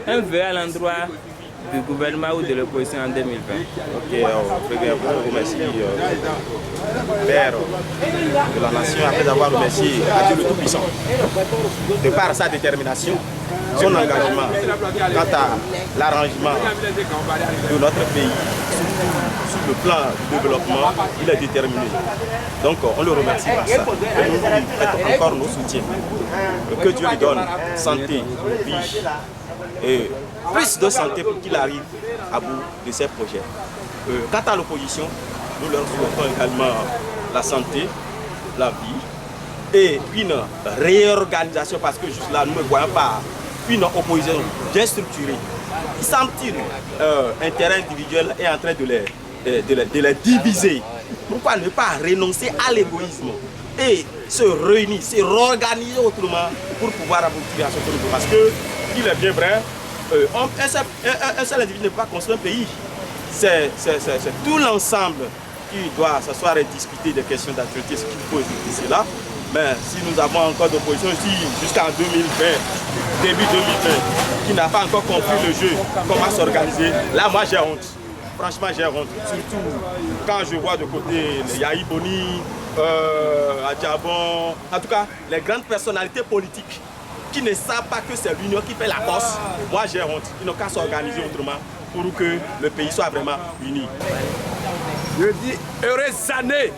Un vœu à l'endroit du gouvernement ou de l'opposition en 2020. Ok, je remercie Père de la Nation après avoir remercié Dieu le Tout-Puissant de par sa détermination, son engagement quant à l'arrangement de notre pays sur le plan du développement, il est déterminé. Donc on le remercie pour ça. Et nous prêtons encore nos soutiens. Que Dieu lui donne santé, vie et plus de santé pour qu'il arrive à bout de ses projets. Quant à l'opposition, nous leur souhaitons également la santé, la vie et une réorganisation parce que juste là, nous ne voyons pas une opposition bien structurée. Il semble-t-il un terrain individuel est en train de les diviser. Pourquoi ne pas renoncer à l'égoïsme et se réunir, se réorganiser autrement pour pouvoir aboutir à ce que nous voulons. Parce qu'il est bien vrai, un seul individu ne peut pas construire un pays. C'est tout l'ensemble qui doit s'asseoir et discuter des questions d'actualité, ce qu'il faut expliquer cela. Mais si nous avons encore d'opposition ici jusqu'en 2020, début 2020, qui n'a pas encore compris le jeu, comment s'organiser, là moi j'ai honte. Franchement j'ai honte. Surtout quand je vois de côté les Yahi Boni, Adjabon, en tout cas les grandes personnalités politiques qui ne savent pas que c'est l'union qui fait la force. Moi j'ai honte. Ils n'ont qu'à s'organiser autrement pour que le pays soit vraiment uni. Je dis heureuse année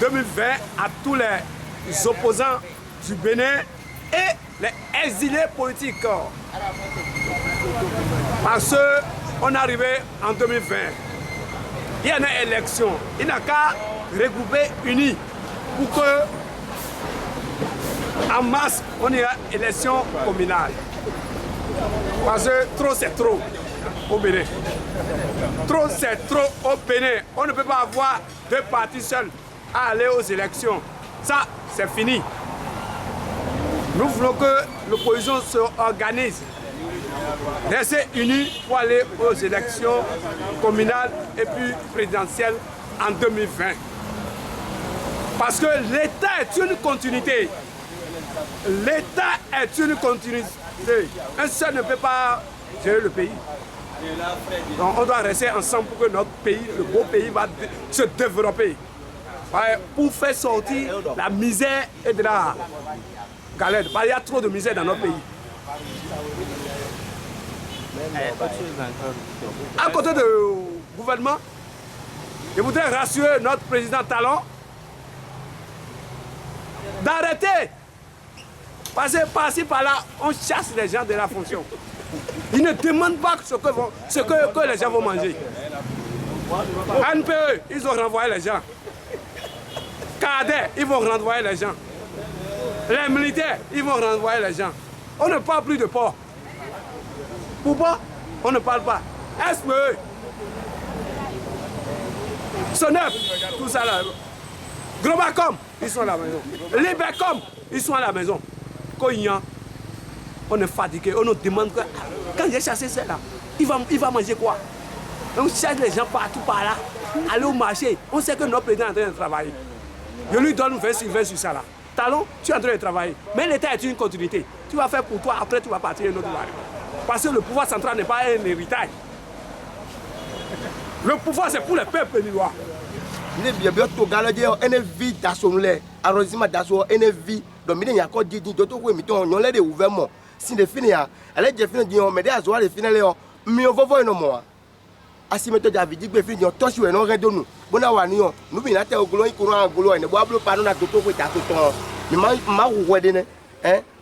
2020 à tous les opposants du Bénin et les exilés politiques. Parce qu'on est arrivé en 2020. Il y a une élection. Il n'a qu'à regrouper unis pour que en mars, on ira à élection communale. Parce que trop c'est trop au Bénin. Trop c'est trop au Bénin. On ne peut pas avoir deux partis seuls à aller aux élections. Ça, c'est fini. Nous voulons que l'opposition se organise. Rester unis pour aller aux élections communales et puis présidentielles en 2020. Parce que l'État est une continuité. L'État est une continuité. Un seul ne peut pas gérer le pays. Donc on doit rester ensemble pour que notre pays, le beau pays, va se développer. Pour faire sortir la misère et de la galère. Il y a trop de misère dans notre pays. À côté du gouvernement, je voudrais rassurer notre président Talon d'arrêter. Parce que par-ci, par-là, on chasse les gens de la fonction. Ils ne demandent pas ce que les gens vont manger. NPE, ils ont renvoyé les gens. Cadet, ils vont renvoyer les gens. Les militaires, ils vont renvoyer les gens. On ne parle plus de port. Pourquoi on ne parle pas? SPE, Sonep, tout ça là. Globacom, ils sont à la maison. Libercom, ils sont à la maison. Cognac, on est fatigué, on nous demande que quand j'ai chassé celle-là, il va manger quoi? On cherche les gens partout par là, aller au marché. On sait que notre président est en train de travailler. Je lui donne 20 sur 20 sur ça là. Talon, tu es en train de travailler. Mais l'État est une continuité. Tu vas faire pour toi, après tu vas partir un autre part. Parce que le pouvoir central n'est pas un héritage. Le pouvoir c'est pour le peuple béninois. Il est bien tout gardé une vie d'assemblée, arrondissement d'assemblée, une vie. Donc il y a encore dit d'autres oui, mais on l'a ouvert moi. Si les fini elle est déjà fini dire mais des azoa les finales mais on va voir non moi. Asi méthode David be fini to si we no redo nous. Bona wani yo, nous bi na te ogolo ikuru agolo ne bo ablo pa no na toto ko ta toto. Mi ma wo de ne.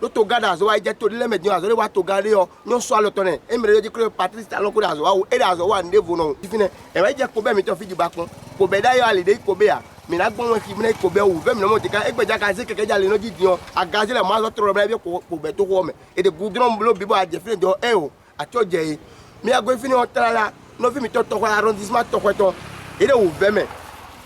L'autre gars azoa je to le medin azoa wa to gade yo, nyo so alo to ne. E mere je que Patrice Talon ko azoa o e azoa ndevo no. Fini e wa je ko be mi to fi di bakon. Ko be da yo ale de ko be ya. Mais là, bon, qui venait au Béou, même le monde qui a été gazé, qui a été dit, a gazé la masse de problème pour Beto Rome. Et de goudron bleu, bibo a défini de EO, à Todjay. Mais à Goffini, on t'a là, nos filles, ton arrondissement, ton coton. Et là, ouvert, mais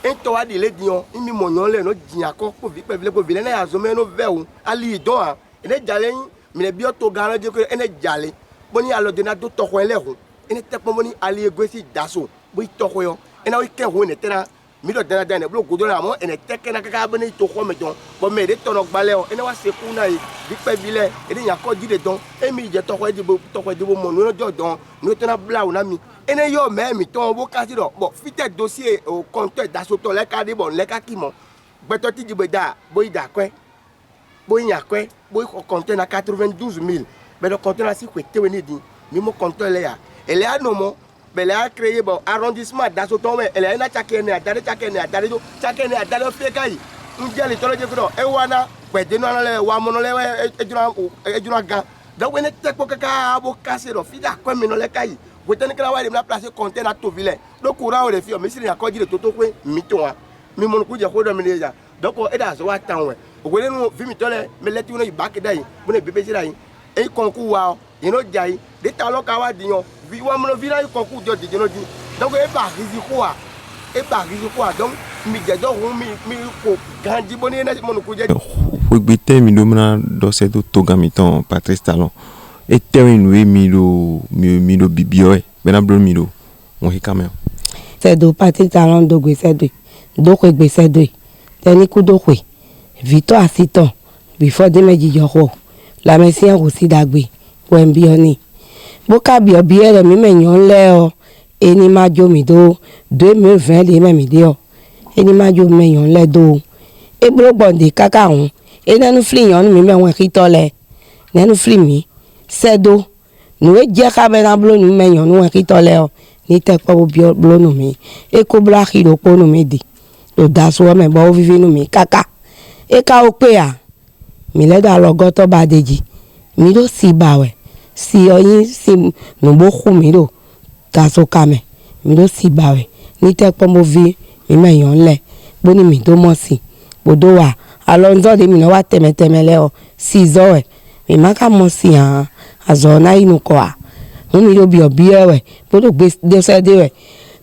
un toit de l'édion, il m'y mon le, notre diacon, pour vivre, pour vilain, à zoomer nos verres, à l'idon, et les jalés, mais les biotos garants, et les jalés. Boni à l'ordinaire d'autres coins, et les têtes, boni à l'égossi d'assaut, oui, tokoyon, et là, il y a un était là. mi do dana dana blo godo la mo ene teke na kaka bene to ko meton bo me de tono gbale o ene wa se ku na yi bi pe bile ene nya ko jide don emi je to ko edibo mo no do don no tona bla o na mi ene yo me mi ton bo kasi do bo fite dossier o compte da so to le ka de bon le ka ki mo gbeto ti jibe da bo ida kwe bo nya kwe bo ko compte na 92,000 be do compte na si ko tewe ni din mi mo compte le ya ele a no mo elle a créé bon arrondissement d'Asoton elle a na chakene adare do chakene adare fekai ndia le tolo je ko e wana pe de no le wa mo no le ejuna gan da we ne te ko kaka abo kase do fi da ko mi no le kai we ten kala wa le na place container to ville do courant o le fi o mi si ni akoji le toto pe mi to wa mi mo ku je ko do mi le ja donc e da so wa tan we o we nu fi mi to le me le ti no back dai mo ne bebe sira yin e kon ku wa ino jai de ta lo ka wa diyan vi wa mo vi la ko ku jo de no di donc e ba risiko a donc mi je do mi ko ganji boni na mo ku je Hugbite mi domina do sedo togamiton Patrice Talon e terminwe mi do bibio bena blo mi do mo hikame sedo Patrice Talon do gbe sedo do ko gbe sedo teni ku do ko Victor Asiton before de meji jo ko la mesien ko si dagbe wo nbi oni bo ka bi obi ere mi menyon le o eni ma jo mi do 2020 le me mi de o eni ma jo menyon le do e bro bonde kaka hun e nanu fli yon mi me won ki to le nanu fli mi sedo nu e je ka be na blo nu menyon won ki to le o ni te po blo nu mi e ko bla ki do po nu mi di do da so me bo vivi nu mi kaka e ka o pe a mi le da lo goto badeji mi do si bawe si oyin si no bo khu mi do ta so kame mi do si bawe ni te po mo vi mi meyon le bo ni mi do mo si bo do wa alonzo de mi no wa temetemele o si zo e mi ma ka mo si han azo na inu ko a mi do bi obi ewe bo do gbe de se de we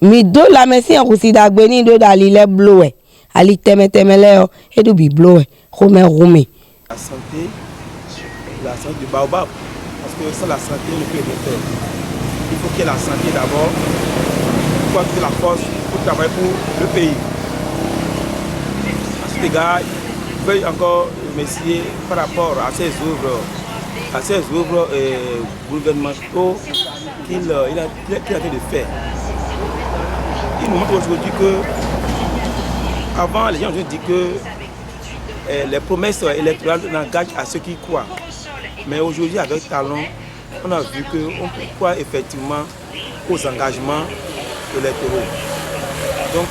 mi do la mesi en ko si dagbe ni do da li le blow e ali temetemele o e do bi blow e ko me rumi la santé du baobab. Parce que sans la santé, on ne peut rien faire. Il faut qu'il y ait la santé d'abord. Il faut avoir la force pour travailler pour le pays. À cet égard, je veux encore remercier par rapport à ces œuvres gouvernementaux qu'il a fait de faire. Il nous montre aujourd'hui que, avant, les gens ont dit que les promesses électorales n'engagent à ceux qui croient. Mais aujourd'hui, avec Talon, on a vu qu'on croit effectivement aux engagements électoraux. Donc,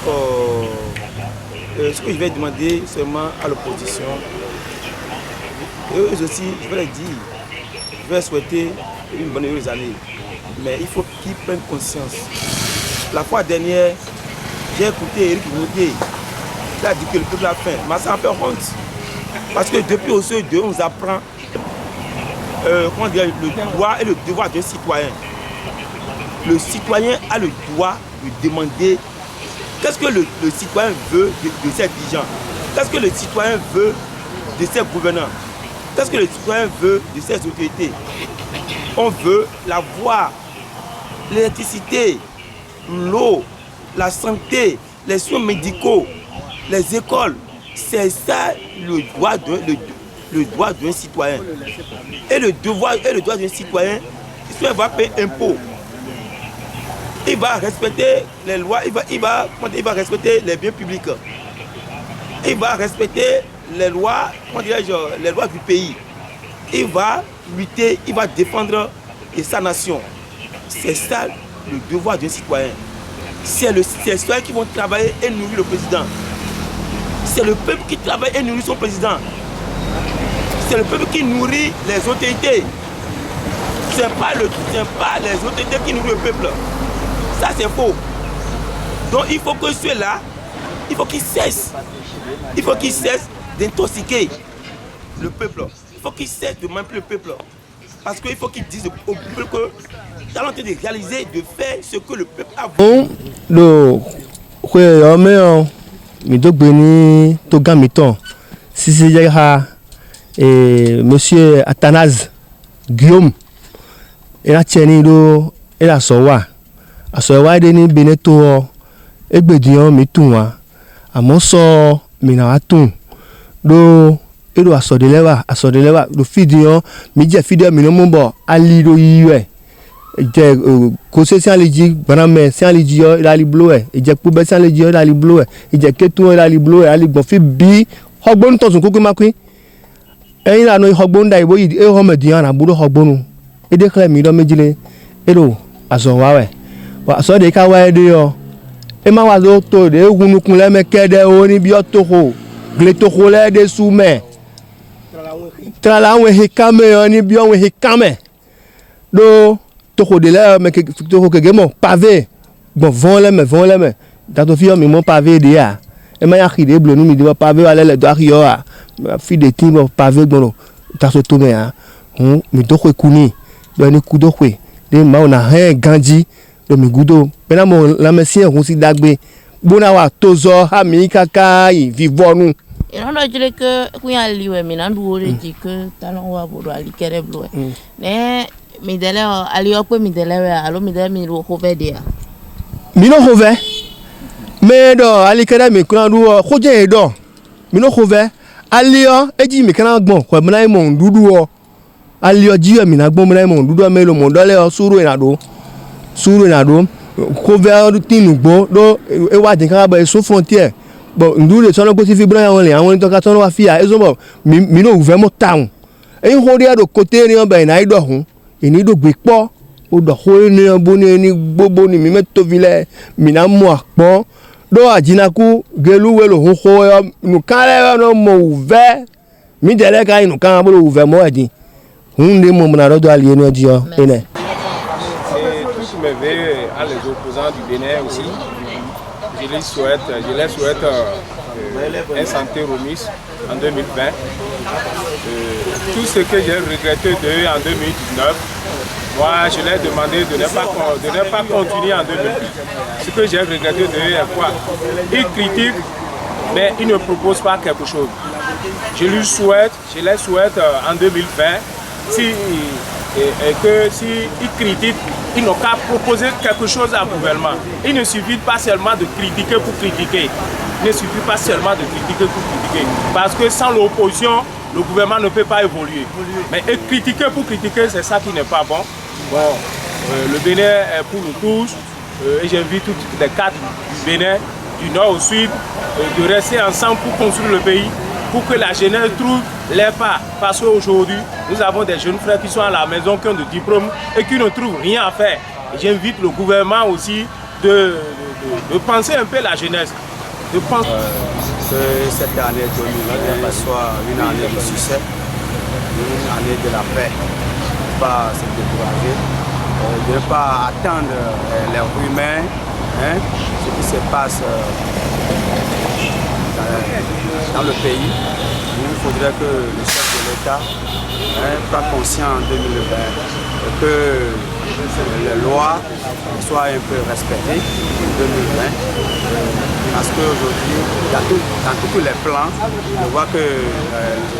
ce que je vais demander seulement à l'opposition, et eux aussi, je vais leur dire, je vais souhaiter une bonne heureuse année. Mais il faut qu'ils prennent conscience. La fois dernière, j'ai écouté Éric Roudier. Il a dit que le peuple a faim. Mais ça en fait honte. Parce que depuis au seuil 2, on nous apprend le droit et le devoir d'un citoyen. Le citoyen a le droit de demander qu'est-ce que le citoyen veut de ses dirigeants. Qu'est-ce que le citoyen veut de ses gouvernants. Qu'est-ce que le citoyen veut de ses autorités. On veut la voie, l'électricité, l'eau, la santé, les soins médicaux, les écoles. C'est ça le droit d'un citoyen. Et le droit d'un citoyen, il va payer impôt. Il va respecter les lois, il va respecter les biens publics. Il va respecter les lois, les lois du pays. Il va lutter, il va défendre sa nation. C'est ça le devoir d'un citoyen. C'est les citoyens qui vont travailler et nourrir le président. C'est le peuple qui travaille et nourrit son président. C'est le peuple qui nourrit les autorités. Ce n'est pas les autorités qui nourrissent le peuple. Ça c'est faux. Donc il faut que ceux-là, il faut qu'ils cessent. Il faut qu'ils cessent d'intoxiquer le peuple. Il faut qu'ils cessent de manipuler le peuple. Parce qu'il faut qu'ils disent au peuple que ils sont en train de réaliser, de faire ce que le peuple a voulu. Monsieur Athanase Guillaume et la tienne et la sowa. A sowa de ni beneto egbedion mi tunwa àmọ́ sọ mìíràn wá tún ló èrò àsọdẹlẹ́wà ló fìdí hàn mí jẹ́ fìdí mìíràn mú bọ̀ alí ló yí rẹ̀ jẹ́ kó ṣe sí àlejò gbọ́nàmẹ́ sí àlejò yọ ìlàlí bló ẹ̀ ìjẹ́ púpẹ́ sí àlejò yọ ìlàlí bló ẹ̀ ìjẹ́ kétú ìlàlí bló ẹ̀ àlejò fi bí ọgbọ́n tọ̀sùn kókó má pín ẹ̀yin lànà ọgbọ́n dà ìbò yìí ẹ̀ họ́mẹ̀dìyàn àbúrò ọgbọ́n èdè kílẹ̀ mìíràn méjìlél èrò àsọ̀wáwẹ̀ àsọ̀dẹ̀ ká wáyé dé yọ ẹ má wà ló tó de egunukun lẹ́mẹ̀kẹ́dẹ́ o níbi ọ̀tọ̀kọ̀ gletoko lẹ́ẹ̀dẹ́ súnmẹ̀ tẹ̀lé àwọn ehe kámẹ́ yọ níbi àwọn ehe kámẹ́ ló tọkọ̀ de lẹ́ẹ̀mẹ̀ tọkọ̀ kẹ̀kẹ́ mọ̀ pavé gbọ̀n vọ́n lẹ́mẹ̀ dàtọ̀ fi yọ mi mọ́ pavé de yà ẹ má yà kí de blonu mi de bọ́ pavé wà lẹ́lẹ̀ tó a kì yọ à fi de tí bọ́ pavé gbọ̀n dàtọ̀ tó mẹ́ yà mi dọ́kọ̀ ekú ní lọ́ọ̀ ní kú dọ́kọ̀ de ma ona hɛn ganji lomi gudo pena mo lamɛsiyɛn kun si dagbe gbona wa tozɔ ami kaka yi vivɔnu. ìrànlọ́ jẹ́lẹ̀ kẹ́ kún yà li wẹ̀ mìíràn dùn wọlé di kẹ́ talon wa bolo ali kɛrɛ bilo wẹ̀ ne mi dɛlɛ ɔ ali yɔ pé mi dɛlɛ wẹ̀ alo mi dɛlɛ mi ro xɔfɛ de ya. mi no xɔfɛ mɛ dɔ ali kɛrɛ mi kuna du wɔ xɔjɛ yi dɔ mi no xɔfɛ ali yɔ edzi mi kana gbɔn xɔ mena yi mɔ nuɖuɖu wɔ ali yɔ dzi yɔ mi na gbɔn mena yi mɔ nuɖuɖu mɛ lo mɔ dɔlɛ yɔ suru yina do xɔfɛ ti nugbɔ do ewa di kaka bɛ eso frontière bɔn nuɖuɖu de sɔnna gbɔsi fi bɛrɛ wɔn le àwọn onitɔ ka sɔnna wa fi ya ezo bɔ mi no wuvɛ mo ta ŋu eyi xɔ de do kote ni bɛ yina yi dɔ ho yini do gbe kpɔ o dɔ xɔ ni bo ni gbogbo ni mi mɛ tovi lɛ mina mu akpɔ do adzinaku gelu welo ho xɔ yɔ nukan lɛ yɔ no mo wuvɛ mi de lɛ ka yi nukan bolo wuvɛ mo ɛdi hun de mo muna do ali yɛ dzi yɔ ene. Mes vœux à les opposants du Bénin aussi. Je les souhaite un santé remise en 2020. Tout ce que j'ai regretté d'eux en 2019, moi je leur ai demandé de ne pas continuer en 2020. Ce que j'ai regretté d'eux est quoi? Ils critiquent, mais ils ne proposent pas quelque chose. Je les souhaite en 2020, que s'ils critiquent, ils n'ont qu'à proposer quelque chose à gouvernement. Il ne suffit pas seulement de critiquer pour critiquer. Il ne suffit pas seulement de critiquer pour critiquer. Parce que sans l'opposition, le gouvernement ne peut pas évoluer. Mais critiquer pour critiquer, c'est ça qui n'est pas bon. Le Bénin est pour nous tous. Et j'invite toutes les cadres du Bénin, du nord au sud, de rester ensemble pour construire le pays, pour que la jeunesse trouve les pas. Parce qu'aujourd'hui, nous avons des jeunes frères qui sont à la maison, qui ont des diplômes et qui ne trouvent rien à faire. J'invite le gouvernement aussi de penser un peu la jeunesse. Que cette année 2020 soit une année de succès, une année de la paix. Ne pas se décourager, de ne pas attendre les rumeurs, ce qui se passe dans le pays. Il faudrait que le chef de l'État soit conscient en 2020 que les lois soient un peu respectées en 2020. Parce qu'aujourd'hui, dans tous les plans, on voit que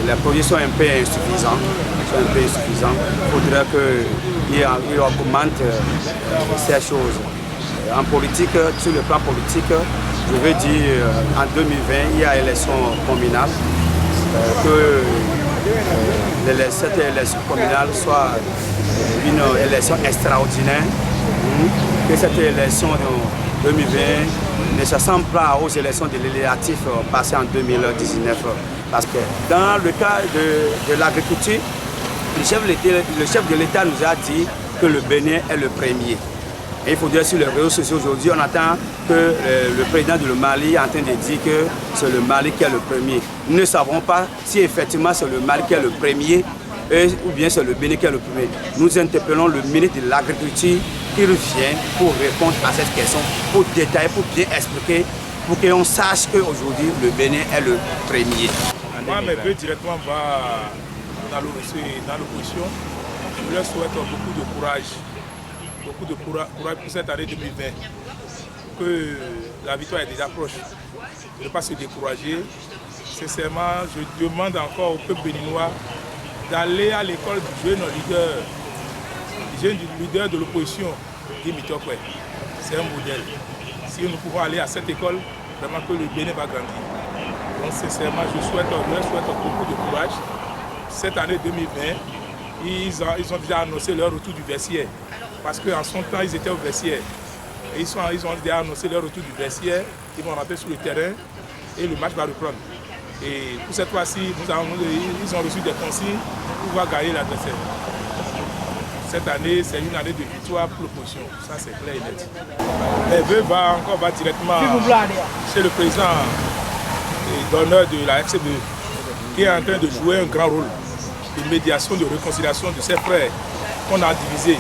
les projets sont un peu insuffisants. Il faudrait qu'ils augmentent ces choses. En politique, sur le plan politique, je veux dire, en 2020, il y a élection communale. Cette élection communale soit une élection extraordinaire. Que cette élection de 2020 ne se ressemble pas aux élections de législatives passées en 2019. Parce que dans le cas de l'agriculture, le chef de l'État nous a dit que le Bénin est le premier. Et il faut dire sur les réseaux sociaux aujourd'hui, on attend que le président du Mali est en train de dire que c'est le Mali qui est le premier. Nous ne savons pas si effectivement c'est le Mali qui est le premier ou bien c'est le Bénin qui est le premier. Nous interpellons le ministre de l'Agriculture qui revient pour répondre à cette question, pour détailler, pour bien expliquer, pour qu'on sache qu'aujourd'hui le Bénin est le premier. Moi, mes vœux directement dans l'opposition. Je leur souhaite beaucoup de courage. Beaucoup de courage pour cette année 2020, que la victoire est déjà proche. De ne pas se décourager. Sincèrement, je demande encore au peuple béninois d'aller à l'école du jeune leader de l'opposition, Guy Mitokwe. C'est un modèle. Si nous pouvons aller à cette école vraiment que le Bénin va grandir. Donc sincèrement, je leur souhaite beaucoup de courage. Cette année 2020, ils ont déjà annoncé leur retour du vestiaire. Parce qu'en son temps, ils étaient au vestiaire. Et ils ont déjà annoncé leur retour du vestiaire. Ils vont rentrer sur le terrain et le match va reprendre. Et pour cette fois-ci, ils ont reçu des consignes pour pouvoir gagner l'adversaire. Cette année, c'est une année de victoire pour l'opposition. Ça, c'est clair et net. Les vœux va directement chez le président d'honneur de la FCB, qui est en train de jouer un grand rôle de médiation, de réconciliation de ses frères qu'on a divisés.